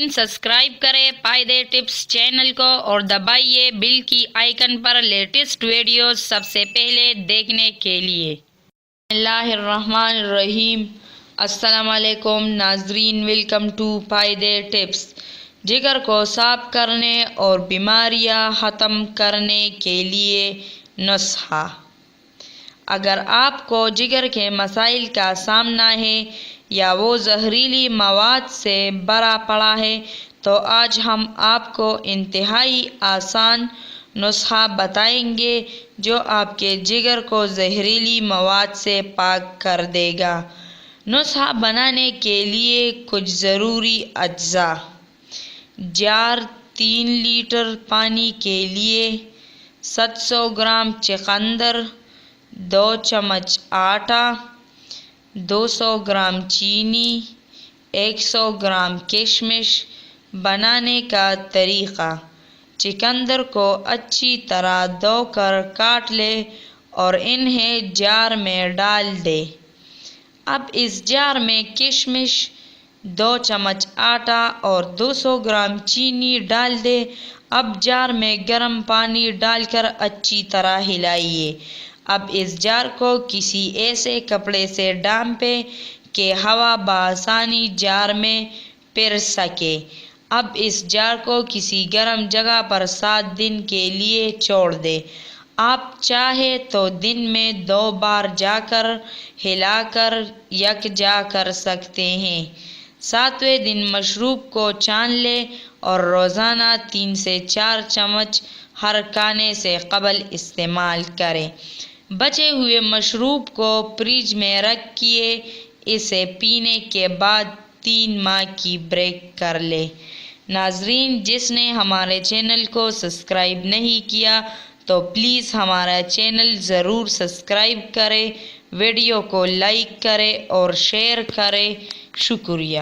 ناظرین سبسکرائب کریں پائیدے tips channel کو اور دبائیے بیل کی آئیکن پر لیٹسٹ ویڈیوز سب سے پہلے دیکھنے کے لیے۔ بسم اللہ الرحمن الرحیم۔ السلام علیکم ناظرین، ویلکم ٹو پائیدے ٹپس۔ جگر کو صاف کرنے اور بیماریاں ختم کرنے کے لیے نسخہ۔ اگر آپ کو جگر کے مسائل کا سامنا ہے یا وہ زہریلی مواد سے بھرا پڑا ہے تو آج ہم آپ کو انتہائی آسان نسخہ بتائیں گے جو آپ کے جگر کو زہریلی مواد سے پاک کر دے گا۔ نسخہ بنانے کے لیے کچھ ضروری اجزاء: جار 3 لیٹر پانی کے لیے، 700 گرام چقندر، 2 چمچ آٹا، 200 گرام چینی، 100 گرام کشمش۔ بنانے کا طریقہ: چقندر کو اچھی طرح دھو کر کاٹ لے اور انہیں جار میں ڈال دے۔ اب اس جار میں کشمش، 2 چمچ آٹا اور 200 گرام چینی ڈال دے۔ اب جار میں گرم پانی ڈال کر اچھی طرح ہلائیے۔ اب اس جار کو کسی ایسے کپڑے سے ڈھانپیں کہ ہوا بآسانی جار میں پھر سکے۔ اب اس جار کو کسی گرم جگہ پر 7 دن کے لیے چھوڑ دیں۔ آپ چاہیں تو دن میں 2 بار جا کر ہلا کر یکجا کر سکتے ہیں۔ 7ویں دن مشروب کو چھان لیں اور روزانہ 3 سے 4 چمچ ہر کھانے سے قبل استعمال کریں۔ بچے ہوئے مشروب کو فریج میں رکھیے۔ اسے پینے کے بعد 3 ماہ کی بریک کر لیں۔ ناظرین، جس نے ہمارے چینل کو سبسکرائب نہیں کیا تو پلیز ہمارا چینل ضرور سبسکرائب کریں، ویڈیو کو لائک کریں اور شیئر کریں۔ شکریہ۔